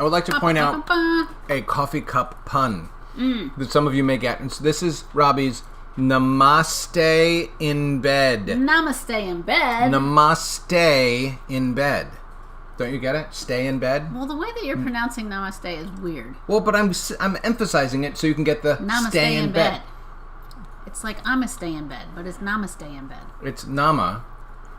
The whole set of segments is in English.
I would like to point out a coffee cup pun that some of you may get. And so this is Robbie's Namaste in bed. Namaste in bed? Namaste in bed. Don't you get it? Stay in bed? Well, the way that you're pronouncing namaste is weird. Well, but I'm emphasizing it so you can get the namaste stay in bed. It's like I'm a stay in bed, but it's namaste in bed. It's nama.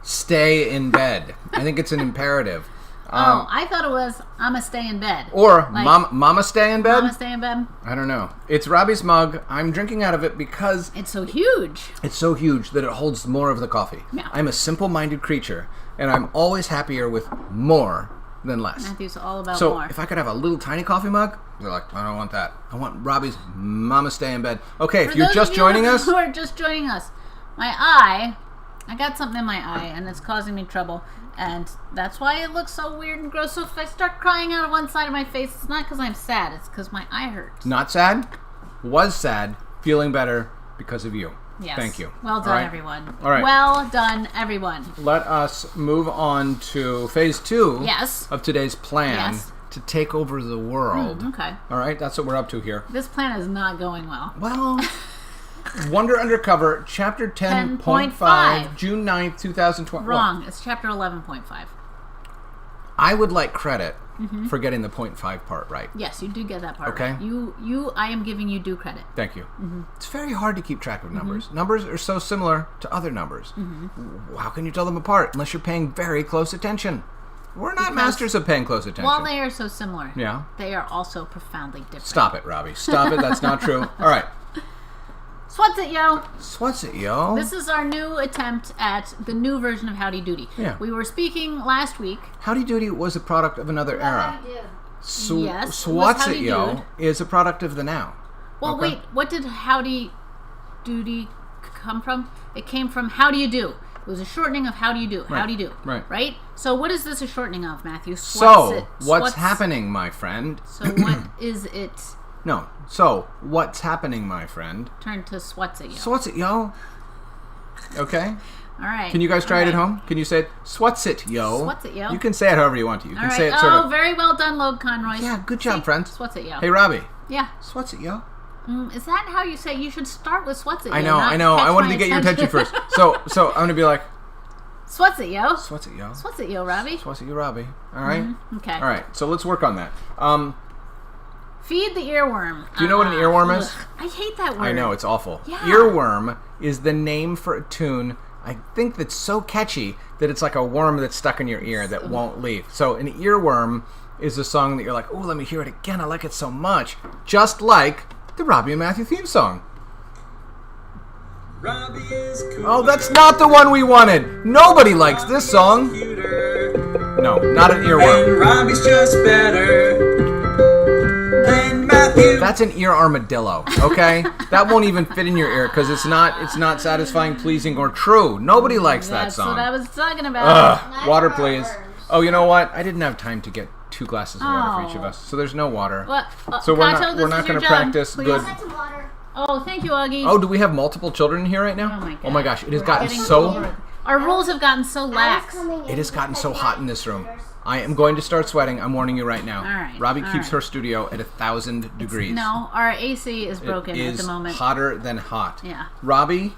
Stay in bed. I think it's an imperative. I thought it was I'm a stay in bed. Or like, mama stay in bed? Mama stay in bed? I don't know. It's Robbie's mug. I'm drinking out of it because... It's so huge. It's so huge that it holds more of the coffee. Yeah. I'm a simple-minded creature, and I'm always happier with more than less. Matthew's all about So more. if I could have a little tiny coffee mug, they're like, I don't want that. I want Robbie's mama stay in bed. Okay, if you're just joining us... who are just joining us, I got something in my eye, and it's causing me trouble. And that's why it looks so weird and gross. So if I start crying out of one side of my face, it's not because I'm sad. It's because my eye hurts. Not sad. Was sad. Feeling better because of you. Yes. Thank you. Well done, everyone. All right. Well done, everyone. Let us move on to phase 2 of today's plan to take over the world. Okay. All right. That's what we're up to here. This plan is not going well. Well... Wonder Undercover, Chapter 10.5, June 9th, 2020. Wrong. It's Chapter 11.5. I would like credit for getting the 0.5 part right. Yes, you do get that part right. I am giving you due credit. Thank you. It's very hard to keep track of numbers. Numbers are so similar to other numbers. How can you tell them apart unless you're paying very close attention? We're not masters of paying close attention. While they are so similar, they are also profoundly different. Stop it, Robbie. Stop it. That's not true. All right. Swats it, yo. Swats it, yo. This is our new attempt at the new version of Howdy Doody. Yeah. We were speaking last week. Howdy Doody was a product of another era. Yes. Swats it, yo is a product of the now. Well, wait. What did Howdy Doody come from? It came from How do you do? It was a shortening of How do you do? How do you do? Right. So what is this a shortening of, Matthew? What's happening, my friend? So what is it? No. So, what's happening, my friend? Turn to Swats it, yo. Swats it, yo. Okay? All right. Can you guys try it at home? Can you say it? Swats it, yo. Swats it, yo. You can say it however you want to. You can say it sort of... very well done, Logue Conroy. Yeah, good job, friend. Swats it, yo. Hey, Robbie. Yeah. Swats it, yo. Is that how you say it? You should start with Swats it, yo. I know. I wanted to get your attention first. So I'm going to be like... Swats it, yo. Swats it, yo. Swats it, yo, Robbie. Swats it, yo, Robbie. All right? Okay. All right. So let's work on that. Feed the earworm. Do you know what an earworm is? I hate that word. I know, it's awful. Yeah. Earworm is the name for a tune, I think, that's so catchy that it's like a worm that's stuck in your ear that won't leave. So an earworm is a song that you're like, oh, let me hear it again. I like it so much. Just like the Robbie and Matthew theme song. Robbie is cooler. Oh, that's not the one we wanted. Nobody likes this song. No, not an earworm. And Robbie's just better than Matthew. That's an ear armadillo, okay? That won't even fit in your ear because it's not satisfying, pleasing, or true. Nobody likes that song. That's what I was talking about. Water, please. Oh, you know what? I didn't have time to get 2 glasses of water for each of us, so there's no water. What? So we're not going to practice please. good. Oh, thank you, Augie. Oh, do we have multiple children here right now? Oh my gosh, it has gotten so... Our rules have gotten so lax. It has gotten so hot in this room. I am going to start sweating. I'm warning you right now. All right. Robbie keeps her studio at 1,000 degrees. No, our AC is broken at the moment. It is hotter than hot. Yeah. Robbie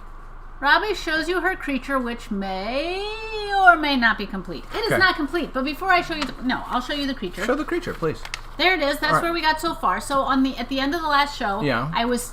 shows you her creature, which may or may not be complete. It is not complete, but before I show you I'll show you the creature. Show the creature, please. There it is. That's where we got so far. So at the end of the last show,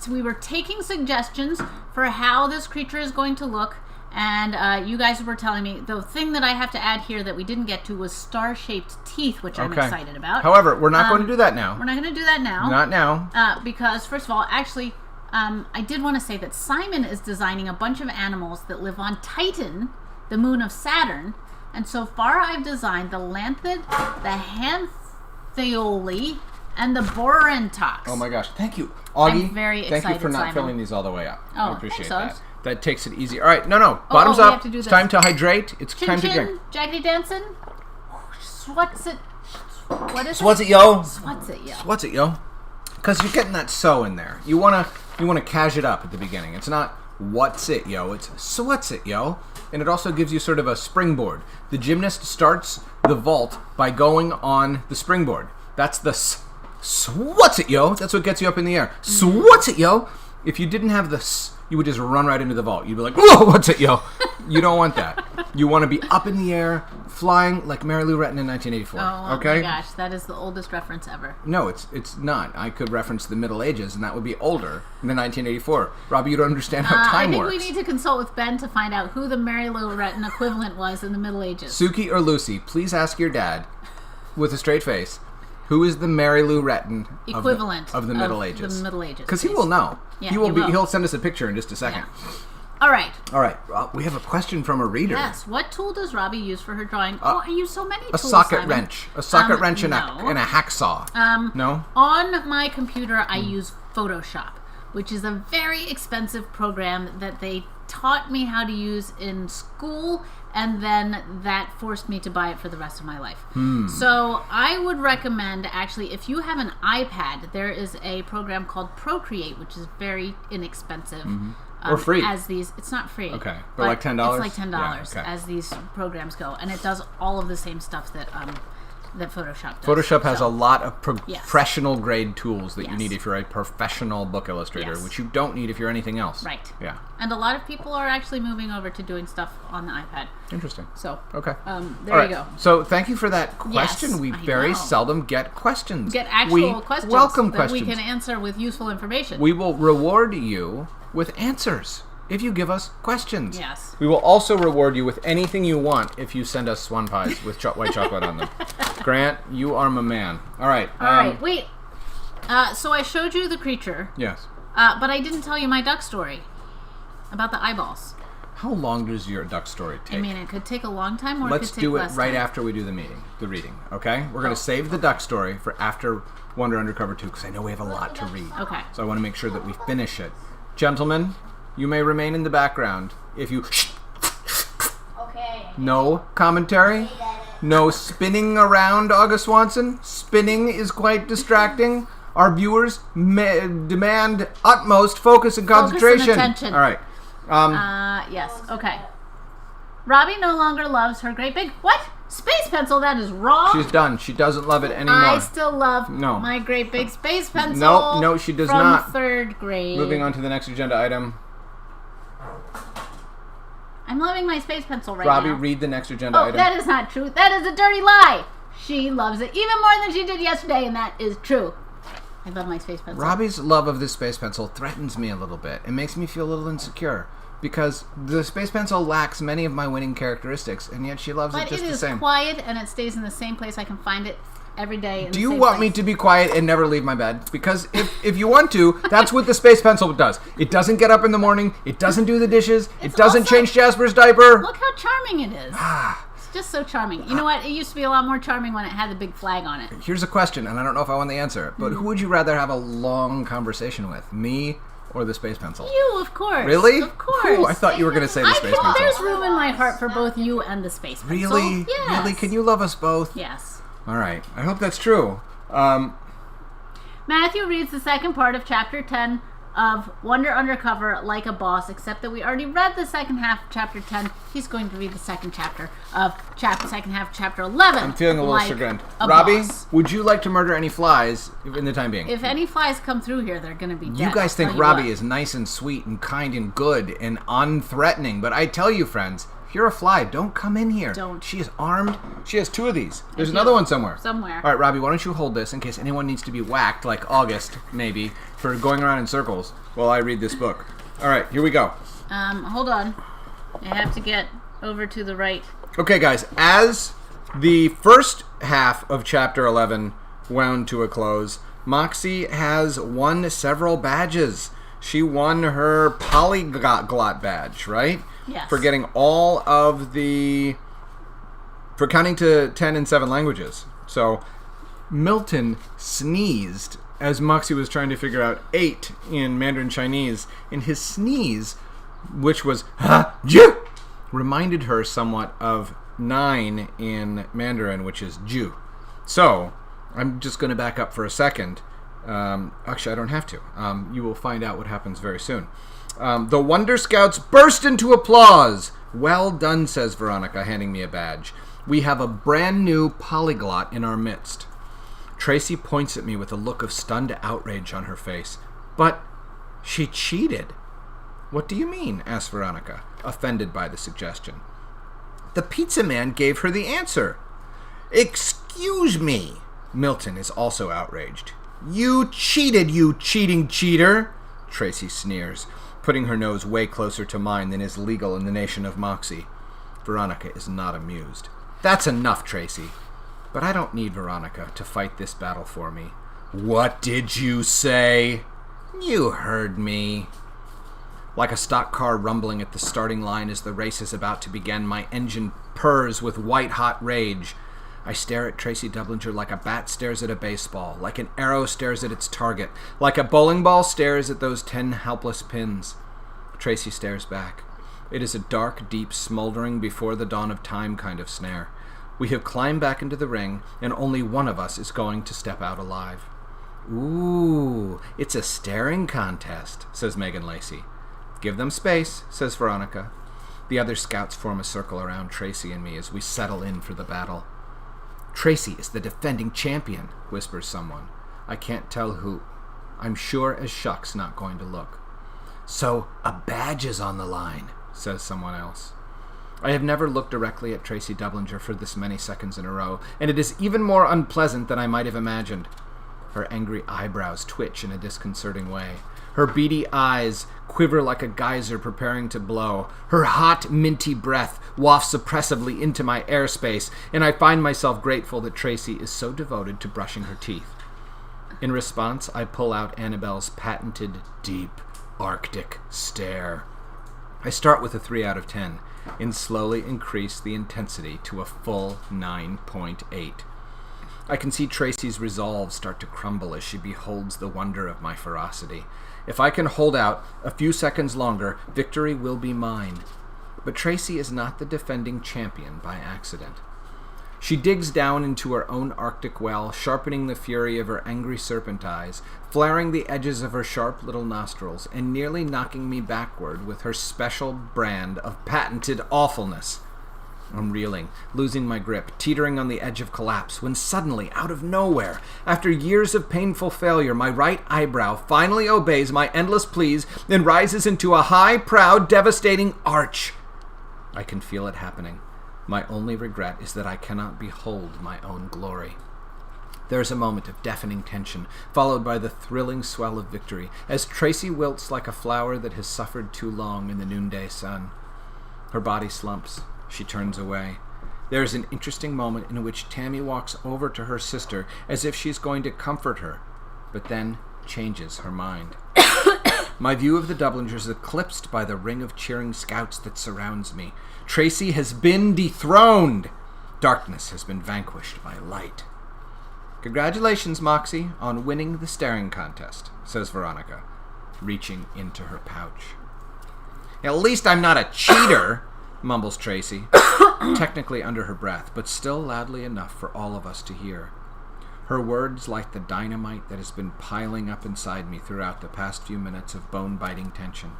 we were taking suggestions for how this creature is going to look. And you guys were telling me the thing that I have to add here that we didn't get to was star-shaped teeth, which I'm excited about. However, we're not going to do that now. We're not going to do that now. Not now. Because, first of all, actually, I did want to say that Simon is designing a bunch of animals that live on Titan, the moon of Saturn. And so far, I've designed the lanthid, the hanthioli, and the borentox. Oh my gosh. Thank you, Augie. I'm very excited, Thank you for not Simon. filling these all the way up. I appreciate thanks, that. That takes it easy. All right, no. Bottoms we up. have to do It's this. time to hydrate. It's time to drink. Jaggedy dancing. What's it? What is Swats it, yo. Swats it, yo. Swats it, yo. Because you're getting that so in there. You wanna cash it up at the beginning. It's not what's it, yo. It's swats it, yo. And it also gives you sort of a springboard. The gymnast starts the vault by going on the springboard. That's the what's it, yo? That's what gets you up in the air. What's it, yo? If you didn't have the you would just run right into the vault. You'd be like, whoa, what's it, yo? You don't want that. You want to be up in the air, flying like Mary Lou Retton in 1984. Oh okay? My gosh, that is the oldest reference ever. No, it's not. I could reference the Middle Ages, and that would be older than 1984. Robbie, you don't understand how time works. I think we need to consult with Ben to find out who the Mary Lou Retton equivalent was in the Middle Ages. Suki or Lucy, please ask your dad, with a straight face, who is the Mary Lou Retton equivalent of the Middle Ages? The Middle Ages, because he will know. Yeah, He'll send us a picture in just a second. Yeah. All right. We have a question from a reader. Yes. What tool does Robbie use for her drawing? I use so many tools. A socket Simon. wrench. A socket wrench and a hacksaw. No? On my computer, I use Photoshop, which is a very expensive program that they taught me how to use in school, and then that forced me to buy it for the rest of my life. So I would recommend, actually, if you have an iPad, there is a program called Procreate, which is very inexpensive. Or free. It's not free. Okay, but like $10? It's like $10 yeah, okay. as these programs go, and it does all of the same stuff that Photoshop does. Photoshop has a lot of professional grade tools that you need if you're a professional book illustrator, which you don't need if you're anything else. Right. Yeah. And a lot of people are actually moving over to doing stuff on the iPad. Interesting. So. Okay. There you go. So thank you for that question. Yes, we very seldom get questions. Get actual questions. Welcome that questions. we can answer with useful information. We will reward you with answers if you give us questions. Yes. We will also reward you with anything you want if you send us swan pies with white chocolate on them. Grant, you are my man. All right. All right. Wait. So I showed you the creature. Yes. But I didn't tell you my duck story about the eyeballs. How long does your duck story take? I mean, it could take a long time, or Let's it could take do it less right time. after we do the reading. Okay? We're going to save the duck story for after Wonder Undercover 2 because I know we have a lot to read. Okay. So I want to make sure that we finish it. Gentlemen, you may remain in the background if you... Okay. No commentary. No spinning around, August Swanson. Spinning is quite distracting. Our viewers demand utmost focus and concentration. Focus and attention. All right. Yes. Okay. Robbie no longer loves her great big... What? Space pencil? That is wrong. She's done. She doesn't love it anymore. I still love my great big space pencil. No, she does from not. From 3rd grade. Moving on to the next agenda item. I'm loving my space pencil right now. Robbie, read the next agenda item. That is not true. That is a dirty lie. She loves it even more than she did yesterday, and that is true. I love my space pencil. Robbie's love of this space pencil threatens me a little bit. It makes me feel a little insecure because the space pencil lacks many of my winning characteristics, and yet she loves it just the same. But it is quiet, and it stays in the same place. I can find it every day. Do you want me to be quiet and never leave my bed? Because if you want to, that's what the space pencil does. It doesn't get up in the morning. It doesn't do the dishes. It doesn't change Jasper's diaper. Look how charming it is. It's just so charming. You know what? It used to be a lot more charming when it had the big flag on it. Here's a question, and I don't know if I want the answer, but who would you rather have a long conversation with, me or the space pencil? You, of course. Really? Of course. Ooh, I thought you were going to say the space pencil. There's room in my heart for both you and the space pencil. Really? Yes. Really? Can you love us both? Yes. All right. I hope that's true. Matthew reads the second part of Chapter 10 of Wonder Undercover like a boss, except that we already read the second half of Chapter 10. He's going to read the second chapter of second half of Chapter 11. I'm feeling a little like chagrined. a Robbie, boss. would you like to murder any flies in the time being? If any flies come through here, they're going to be dead. You guys think I'll tell Robbie what. is nice and sweet and kind and good and unthreatening, but I tell you, friends, if you're a fly, don't come in here. Don't. She is armed. She has 2 of these. There's another one somewhere. Somewhere. All right, Robbie, why don't you hold this in case anyone needs to be whacked, like August, maybe, for going around in circles while I read this book. All right, here we go. Hold on. I have to get over to the right. Okay, guys, as the first half of Chapter 11 wound to a close, Moxie has won several badges. She won her polyglot badge, right? Yes. For getting all of the... for counting to 10 and 7 languages. So, Milton sneezed as Moxie was trying to figure out 8 in Mandarin Chinese, and his sneeze, which was ha-ju, reminded her somewhat of 9 in Mandarin, which is ju. So, I'm just going to back up for a second. Actually, I don't have to. You will find out what happens very soon. The Wonder Scouts burst into applause. Well done, says Veronica, handing me a badge. We have a brand new polyglot in our midst. Tracy points at me with a look of stunned outrage on her face. But she cheated. What do you mean? Asked Veronica, offended by the suggestion. The pizza man gave her the answer. Excuse me. Milton is also outraged. You cheated, you cheating cheater, Tracy sneers, putting her nose way closer to mine than is legal in the nation of Moxie. Veronica is not amused. That's enough, Tracy. But I don't need Veronica to fight this battle for me. What did you say? You heard me. Like a stock car rumbling at the starting line as the race is about to begin, my engine purrs with white-hot rage. I stare at Tracy Dublinger like a bat stares at a baseball, like an arrow stares at its target, like a bowling ball stares at those 10 helpless pins. Tracy stares back. It is a dark, deep, smoldering before the dawn of time kind of snare. We have climbed back into the ring, and only one of us is going to step out alive. Ooh, it's a staring contest, says Megan Lacey. Give them space, says Veronica. The other scouts form a circle around Tracy and me as we settle in for the battle. Tracy is the defending champion, whispers someone. I can't tell who. I'm sure as shucks not going to look. So a badge is on the line, says someone else. I have never looked directly at Tracy Dublinger for this many seconds in a row, and it is even more unpleasant than I might have imagined. Her angry eyebrows twitch in a disconcerting way. Her beady eyes quiver like a geyser preparing to blow. Her hot, minty breath wafts oppressively into my airspace, and I find myself grateful that Tracy is so devoted to brushing her teeth. In response, I pull out Annabelle's patented, deep, Arctic stare. I start with a 3 out of 10, and slowly increase the intensity to a full 9.8. I can see Tracy's resolve start to crumble as she beholds the wonder of my ferocity. If I can hold out a few seconds longer, victory will be mine. But Tracy is not the defending champion by accident. She digs down into her own Arctic well, sharpening the fury of her angry serpent eyes, flaring the edges of her sharp little nostrils, and nearly knocking me backward with her special brand of patented awfulness. I'm reeling, losing my grip, teetering on the edge of collapse, when suddenly, out of nowhere, after years of painful failure, my right eyebrow finally obeys my endless pleas and rises into a high, proud, devastating arch. I can feel it happening. My only regret is that I cannot behold my own glory. There is a moment of deafening tension, followed by the thrilling swell of victory, as Tracy wilts like a flower that has suffered too long in the noonday sun. Her body slumps. She turns away. There is an interesting moment in which Tammy walks over to her sister as if she's going to comfort her, but then changes her mind. My view of the Dublingers is eclipsed by the ring of cheering scouts that surrounds me. Tracy has been dethroned. Darkness has been vanquished by light. Congratulations, Moxie, on winning the staring contest, says Veronica, reaching into her pouch. At least I'm not a cheater, mumbles Tracy, technically under her breath, but still loudly enough for all of us to hear. Her words like the dynamite that has been piling up inside me throughout the past few minutes of bone-biting tension.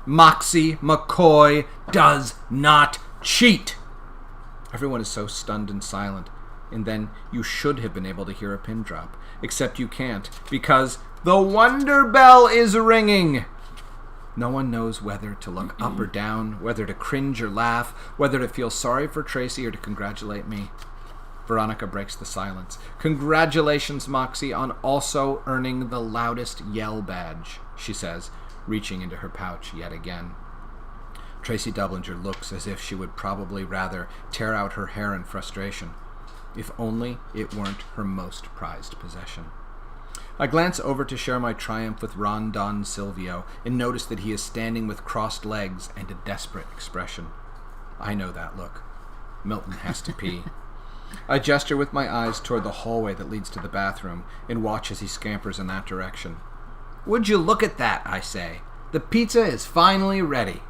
Moxie McCoy does not cheat! Everyone is so stunned and silent, and then you should have been able to hear a pin drop, except you can't, because the Wonder Bell is ringing! No one knows whether to look up or down, whether to cringe or laugh, whether to feel sorry for Tracy or to congratulate me. Veronica breaks the silence. Congratulations, Moxie, on also earning the loudest yell badge, she says, reaching into her pouch yet again. Tracy Dublinger looks as if she would probably rather tear out her hair in frustration, if only it weren't her most prized possession. I glance over to share my triumph with Ron Don Silvio and notice that he is standing with crossed legs and a desperate expression. I know that look. Milton has to pee. I gesture with my eyes toward the hallway that leads to the bathroom and watch as he scampers in that direction. Would you look at that, I say. The pizza is finally ready.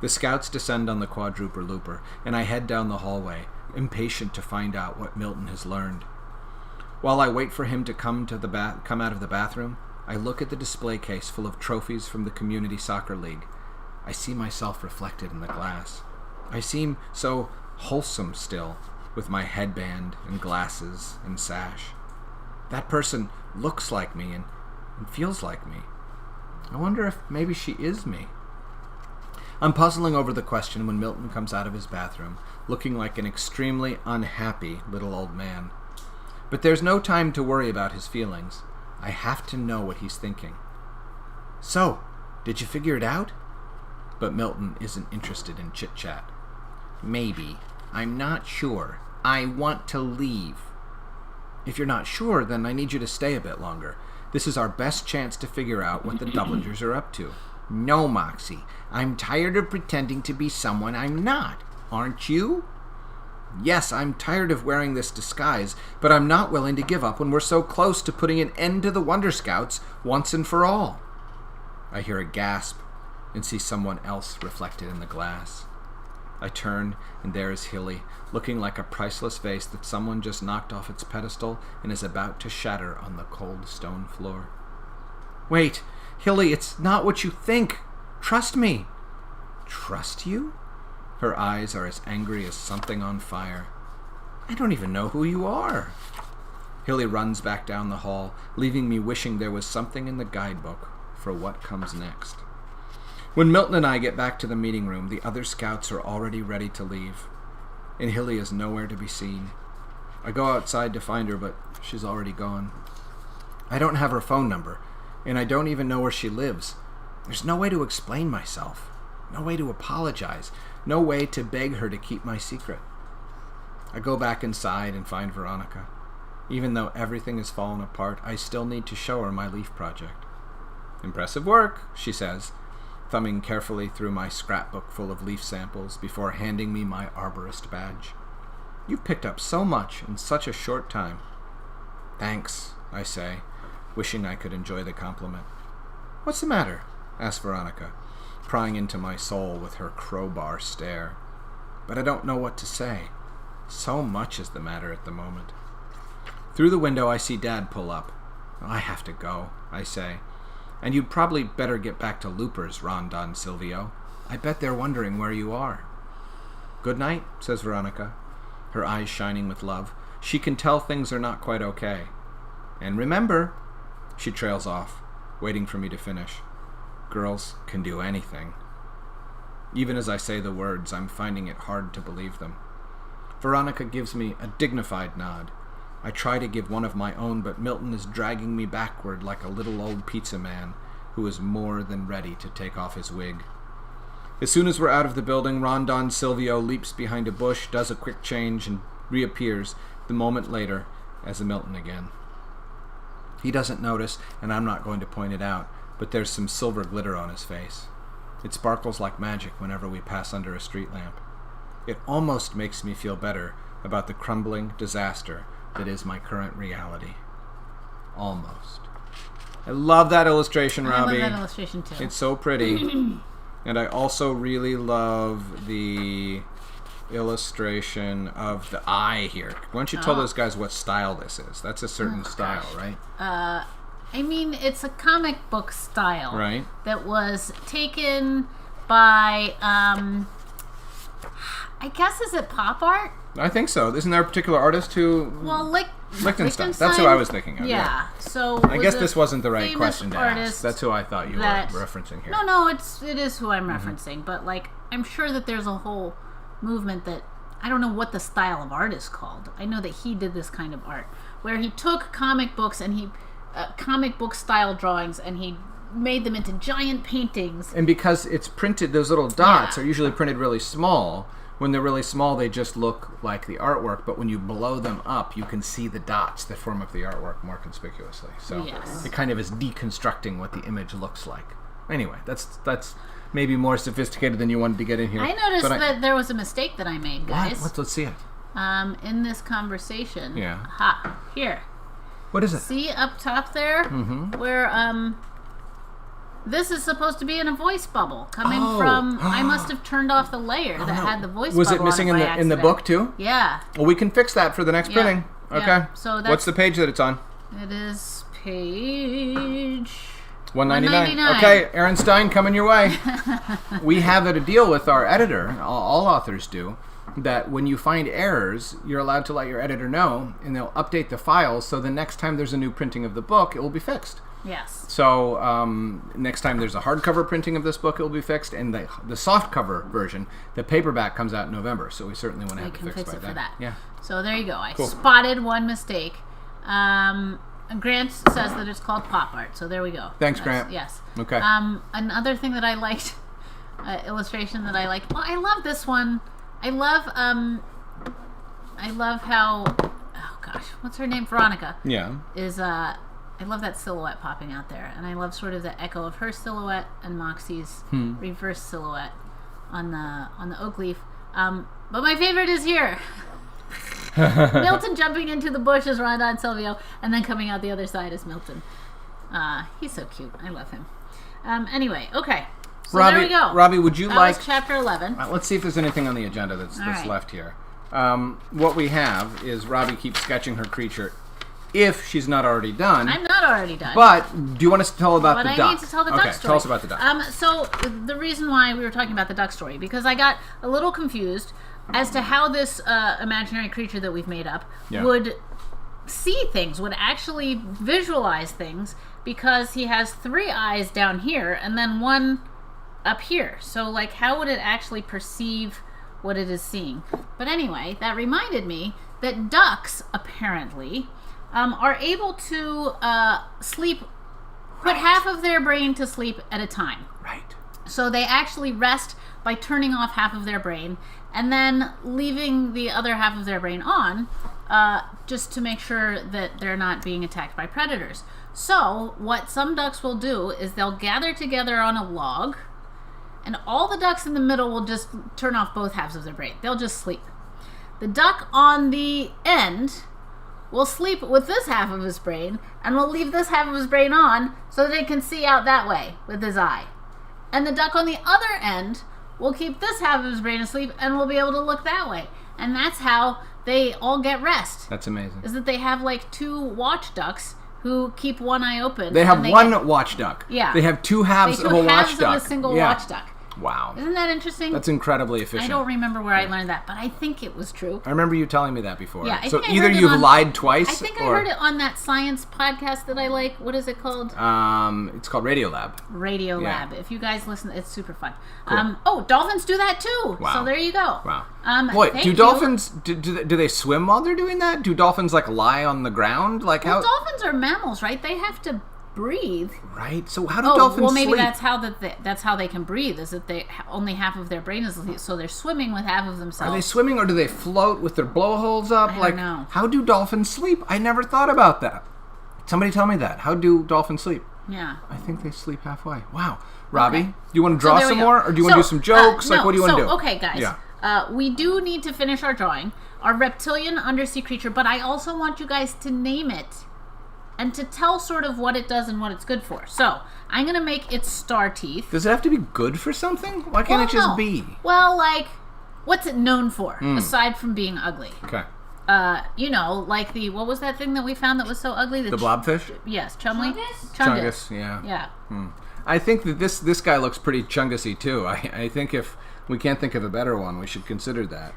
The scouts descend on the quadruple looper, and I head down the hallway, impatient to find out what Milton has learned. While I wait for him to come out of the bathroom, I look at the display case full of trophies from the Community Soccer League. I see myself reflected in the glass. I seem so wholesome still, with my headband and glasses and sash. That person looks like me and feels like me. I wonder if maybe she is me. I'm puzzling over the question when Milton comes out of his bathroom, looking like an extremely unhappy little old man. But there's no time to worry about his feelings. I have to know what he's thinking. So, did you figure it out? But Milton isn't interested in chit-chat. Maybe. I'm not sure. I want to leave. If you're not sure, then I need you to stay a bit longer. This is our best chance to figure out what the Dubblingers are up to. No, Moxie. I'm tired of pretending to be someone I'm not. Aren't you? Yes, I'm tired of wearing this disguise, but I'm not willing to give up when we're so close to putting an end to the Wonder Scouts once and for all. I hear a gasp and see someone else reflected in the glass. I turn, and there is Hilly, looking like a priceless vase that someone just knocked off its pedestal and is about to shatter on the cold stone floor. Wait, Hilly, it's not what you think. Trust me. Trust you? Her eyes are as angry as something on fire. I don't even know who you are. Hilly runs back down the hall, leaving me wishing there was something in the guidebook for what comes next. When Milton and I get back to the meeting room, the other scouts are already ready to leave, and Hilly is nowhere to be seen. I go outside to find her, but she's already gone. I don't have her phone number, and I don't even know where she lives. There's no way to explain myself, no way to apologize, no way to beg her to keep my secret. I go back inside and find Veronica. Even though everything has fallen apart, I still need to show her my leaf project. Impressive work, she says, thumbing carefully through my scrapbook full of leaf samples before handing me my arborist badge. You've picked up so much in such a short time. Thanks, I say, wishing I could enjoy the compliment. What's the matter? Asks Veronica, prying into my soul with her crowbar stare. But I don't know what to say. So much is the matter at the moment. Through the window I see Dad pull up. I have to go, I say. And you'd probably better get back to Loopers, Rondon Silvio. I bet they're wondering where you are. Good night, says Veronica, her eyes shining with love. She can tell things are not quite okay. And remember, she trails off, waiting for me to finish. Girls can do anything. Even as I say the words, I'm finding it hard to believe them. Veronica gives me a dignified nod. I try to give one of my own, but Milton is dragging me backward like a little old pizza man who is more than ready to take off his wig. As soon as we're out of the building, Rondon Silvio leaps behind a bush, does a quick change, and reappears the moment later as a Milton again. He doesn't notice, and I'm not going to point it out, but there's some silver glitter on his face. It sparkles like magic whenever we pass under a street lamp. It almost makes me feel better about the crumbling disaster that is my current reality. Almost. I love that illustration, Robbie. I love that illustration too. It's so pretty. And I also really love the illustration of the eye here. Why don't you tell those guys what style this is? That's a certain style, right? I mean, it's a comic book style. Right. That was taken by, I guess, is it pop art? I think so. Isn't there a particular artist who... Well, Lichtenstein. That's who I was thinking of. Yeah. So I guess this wasn't the right question to ask. That's who I thought you were referencing here. No, it is who I'm referencing. But like, I'm sure that there's a whole movement that I don't know what the style of art is called. I know that he did this kind of art where he took comic books and he comic book style drawings and he made them into giant paintings. And because it's printed, those little dots are usually printed really small. When they're really small, they just look like the artwork, but when you blow them up, you can see the dots that form up the artwork more conspicuously. So it kind of is deconstructing what the image looks like. Anyway, that's maybe more sophisticated than you wanted to get in here. I noticed that there was a mistake that I made, guys. What? Let's see it. In this conversation. Yeah. Here. What is it? See up top there? Mm-hmm. Where, this is supposed to be in a voice bubble coming from. I must have turned off the layer that had the voice bubble. Was it missing in the book too? Yeah. Well, we can fix that for the next printing. Okay. Yeah. So what's the page that it's on? It is page 199. Okay, Aaron Stein, coming your way. We have a deal with our editor. All authors do. that when you find errors, you're allowed to let your editor know, and they'll update the files so the next time there's a new printing of the book, it will be fixed. Yes. So next time there's a hardcover printing of this book, it will be fixed, and the softcover version, the paperback, comes out in November. So we certainly want to have it fixed by it then. for that. Yeah. So there you go. I spotted one mistake. Grant says that it's called pop art. So there we go. Thanks, Grant. Yes. Okay. Another thing that I liked, illustration that I liked. Well, I love this one. I love how. Oh gosh, what's her name? Veronica. Yeah. I love that silhouette popping out there, and I love sort of the echo of her silhouette and Moxie's reverse silhouette on the oak leaf. But my favorite is here. Milton jumping into the bush is Rhonda and Silvio, and then coming out the other side is Milton. He's so cute. I love him. Anyway, okay. So Robbie, there we go. Robbie, would you that was chapter 11. Let's see if there's anything on the agenda that's right. left here. What we have is Robbie keeps sketching her creature. If she's not already done. I'm not already done. But do you want us to tell about the duck? But I need to tell the duck story. Tell us about the duck. So the reason why we were talking about the duck story, because I got a little confused as to how this imaginary creature that we've made up would see things, would actually visualize things, because he has 3 eyes down here and then 1 up here. So, like, how would it actually perceive what it is seeing? But anyway, that reminded me that ducks, apparently, are able to sleep, put half of their brain to sleep at a time. Right. So they actually rest by turning off half of their brain and then leaving the other half of their brain on, just to make sure that they're not being attacked by predators. So what some ducks will do is they'll gather together on a log, and all the ducks in the middle will just turn off both halves of their brain. They'll just sleep. The duck on the end will sleep with this half of his brain and will leave this half of his brain on so that he can see out that way with his eye. And the duck on the other end will keep this half of his brain asleep and will be able to look that way. And that's how they all get rest. That's amazing. Is that they have like 2 watch ducks who keep one eye open. They have one watch duck. Yeah. They have 2 halves of a watch duck. Of a single watch duck. Wow. Isn't that interesting? That's incredibly efficient. I don't remember where I learned that, but I think it was true. I remember you telling me that before. Yeah, so either you've lied twice, I think I heard it on that science podcast that I like. What is it called? It's called Radiolab. Radiolab. If you guys listen, it's super fun. Cool. Dolphins do that too. Wow. So there you go. Wow. Wait, do dolphins do they swim while they're doing that? Do dolphins like lie on the ground? Like well, how? Dolphins are mammals, right? They have to breathe. Right. So how do dolphins well, maybe sleep? that's how they can breathe. Is that they only half of their brain is asleep, so they're swimming with half of themselves. Are they swimming or do they float with their blowholes up? I don't know. How do dolphins sleep? I never thought about that. Somebody tell me that. How do dolphins sleep? Yeah. I think they sleep halfway. Wow. Robbie, do you want to draw some go. more, or do you want to do some jokes? What do you want to do? Okay, guys. Yeah. We do need to finish our drawing, our reptilian undersea creature, but I also want you guys to name it and to tell sort of what it does and what it's good for. So, I'm going to make its star teeth. Does it have to be good for something? Why can't it just be? Well, like, what's it known for, aside from being ugly? Okay. Like what was that thing that we found that was so ugly? The blobfish? Yes, Chumley? Chungus, yeah. Yeah. I think that this guy looks pretty chungusy, too. I think if we can't think of a better one, we should consider that.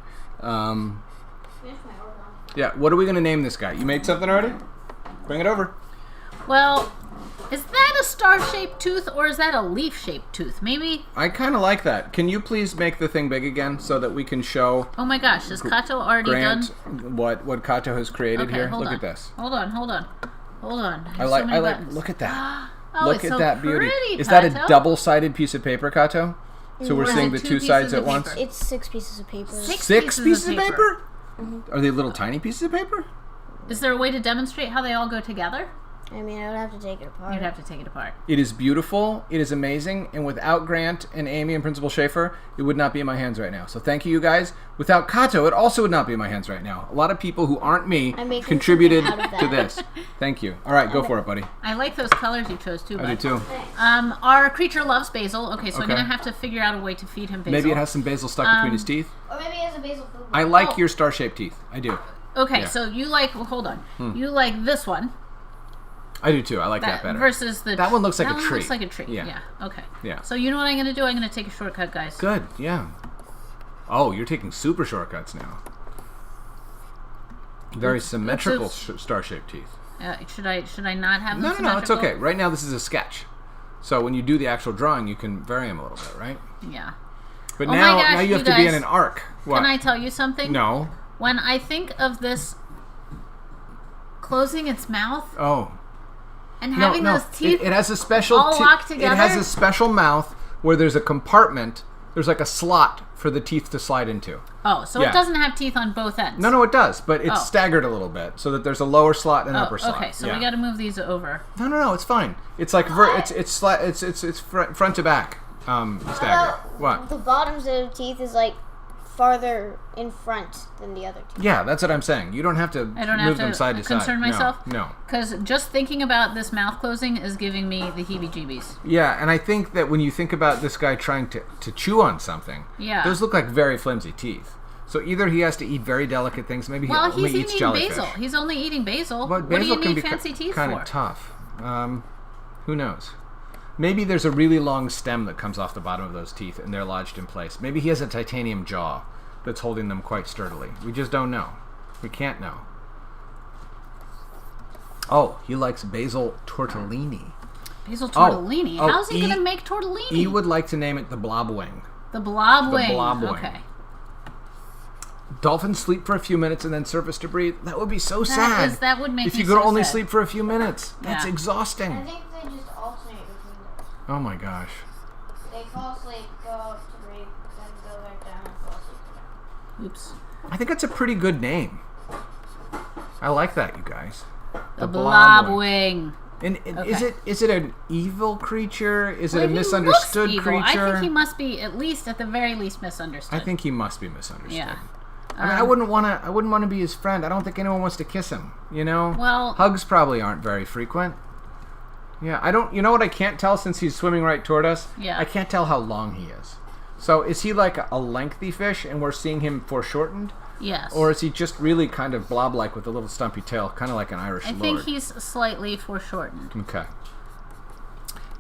Yeah, what are we going to name this guy? You made something already? Bring it over. Well, is that a star-shaped tooth or is that a leaf-shaped tooth? Maybe. I kind of like that. Can you please make the thing big again so that we can show? Oh my gosh, is Kato already Grant done? What Kato has created here? Look at this. Hold on. I like. Look at that. Look at that beauty. Pretty, is that a double-sided piece of paper, Kato? So we're seeing the 2 sides at once. It's 6 pieces of paper. 6 pieces of paper? Mm-hmm. Are they little tiny pieces of paper? Is there a way to demonstrate how they all go together? I mean, I would have to take it apart. You'd have to take it apart. It is beautiful. It is amazing. And without Grant and Amy and Principal Schaefer, it would not be in my hands right now. So thank you guys. Without Kato, it also would not be in my hands right now. A lot of people who aren't me contributed to this. Thank you. All right, go for it, buddy. I like those colors you chose too, bud. I do too. Our creature loves basil. Okay, so I'm going to have to figure out a way to feed him basil. Maybe it has some basil stuck between his teeth. Or maybe it has a basil food. I like your star-shaped teeth. I do. Okay, so you like, hold on. You like this one. I do too. I like that better. Versus the... That one looks like a tree. That one looks like a tree. Yeah. Okay. Yeah. So you know what I'm going to do? I'm going to take a shortcut, guys. Good. Yeah. Oh, you're taking super shortcuts now. Very symmetrical star-shaped teeth. Should I not have them No, it's okay. Right now, this is a sketch. So when you do the actual drawing, you can vary them a little bit, right? Yeah. But now you have to be in an arc. What? Can I tell you something? No. When I think of this closing its mouth and having those teeth it has a special all locked together. It has a special mouth where there's a compartment. There's like a slot for the teeth to slide into. Oh, so it doesn't have teeth on both ends. No, it does, but it's staggered a little bit so that there's a lower slot and an upper slot. Okay, so we got to move these over. No, it's fine. It's like it's front to back staggered. What? The bottoms of the teeth is like farther in front than the other teeth. Yeah, that's what I'm saying. You don't have to move them side to side. Concern myself? No. Because just thinking about this mouth closing is giving me the heebie-jeebies. Yeah, and I think that when you think about this guy trying to chew on something, those look like very flimsy teeth. So either he has to eat very delicate things, maybe he only eats jellyfish. Basil. He's only eating basil. But what do basil you can need be fancy teeth kind for? of tough. Who knows? Maybe there's a really long stem that comes off the bottom of those teeth and they're lodged in place. Maybe he has a titanium jaw that's holding them quite sturdily. We just don't know. We can't know. Oh, he likes basil tortellini. Basil tortellini? How's he going to make tortellini? He would like to name it the blob wing. The blob wing. The blob wing. Okay. Dolphins sleep for a few minutes and then surface to breathe. That would be so sad. That would make if me you could so only sad. sleep for a few minutes. That's exhausting. I think they just alternate between those. Oh my gosh. They fall asleep, go up to breathe, then go back down and fall asleep again. Oops. I think that's a pretty good name. I like that, you guys. The blob wing. And is it an evil creature? Is it a misunderstood creature? I think he must be at the very least misunderstood. I think he must be misunderstood. Yeah. I mean, I wouldn't want to be his friend. I don't think anyone wants to kiss him. You know. Well, hugs probably aren't very frequent. Yeah, I don't. You know what I can't tell since he's swimming right toward us? Yeah. I can't tell how long he is. So is he like a lengthy fish, and we're seeing him foreshortened? Yes. Or is he just really kind of blob-like with a little stumpy tail, kind of like an Irish lord? I think he's slightly foreshortened. Okay.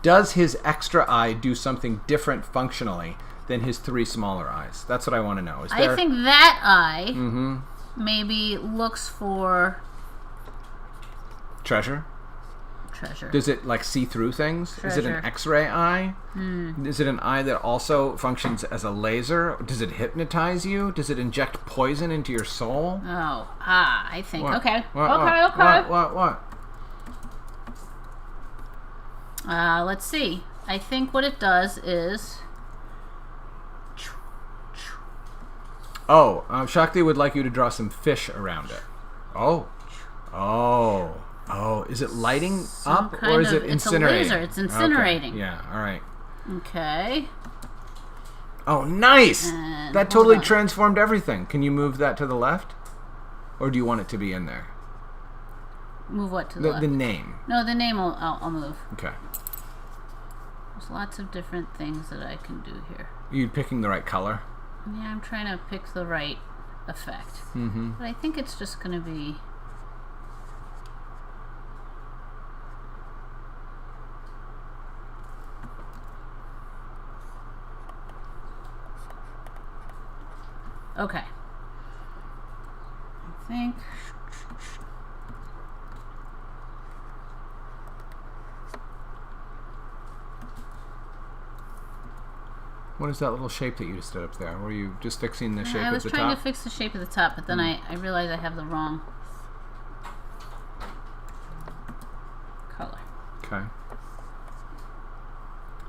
Does his extra eye do something different functionally than his 3 smaller eyes? That's what I want to know. I think that eye maybe looks for treasure. Does it like see through things? Treasure. Is it an X-ray eye? Is it an eye that also functions as a laser? Does it hypnotize you? Does it inject poison into your soul? Oh, I think. What? Okay. What? Let's see. I think what it does is. Oh, Shakti would like you to draw some fish around it. Oh, is it lighting up or is it incinerating? It's a laser. It's incinerating. Okay. Yeah, all right. Okay. Oh, nice! And that totally transformed everything. Can you move that to the left? Or do you want it to be in there? Move what to the left? The name. No, the name I'll move. Okay. There's lots of different things that I can do here. Are you picking the right color? Yeah, I'm trying to pick the right effect. Mm-hmm. But I think it's just going to be... Okay. I think... What is that little shape that you just did up there? Were you just fixing the shape at the top? I was trying to fix the shape of the top, but then I realized I have the wrong color. Okay.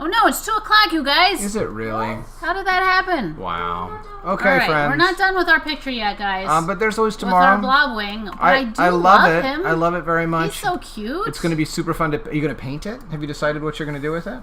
Oh no, it's 2 o'clock, you guys! Is it really? How did that happen? Wow. Okay, all right, friends. We're not done with our picture yet, guys. But there's always tomorrow. With our blob wing. I love it. Him. I love it very much. He's so cute. It's going to be super fun. Are you going to paint it? Have you decided what you're going to do with it?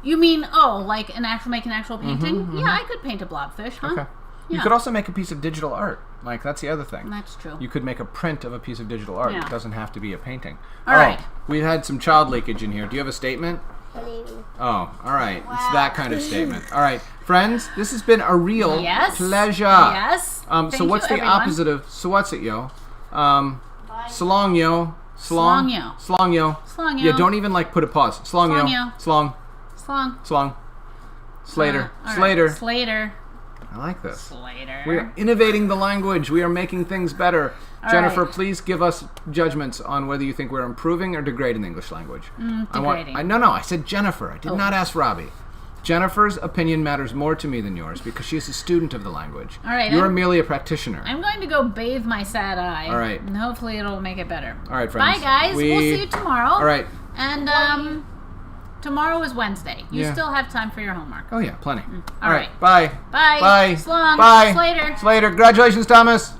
You mean, make an actual painting? Yeah, I could paint a blobfish, huh? Okay. Yeah. You could also make a piece of digital art. Like, that's the other thing. That's true. You could make a print of a piece of digital art. Yeah. It doesn't have to be a painting. All right. We had some child leakage in here. Do you have a statement? Hello. Oh, all right. Wow. It's that kind of statement. All right. Friends, this has been a real pleasure. Yes. So what's the opposite of, so what's it, yo? Salong, yo. Slong, yo. Slong, yo. Slong, yo. Yeah, don't even, put a pause. Slong, yo. Slong. Slong. Slong. Slater. All right. Slater. Slater. I like this. Slater. We are innovating the language. We are making things better. All Jennifer, right. please give us judgments on whether you think we're improving or degrading the English language. Degrading. No, I said Jennifer. I did not ask Robbie. Jennifer's opinion matters more to me than yours because she is a student of the language. All right. You're merely a practitioner. I'm going to go bathe my sad eye. All right. And hopefully it'll make it better. All right, friends. Bye, guys. We'll see you tomorrow. All right. And tomorrow is Wednesday. You Yeah. still have time for your homework. Oh, yeah, plenty. All right. Bye. Bye. Bye. Slong. Bye. Slater. Slater. Congratulations, Thomas.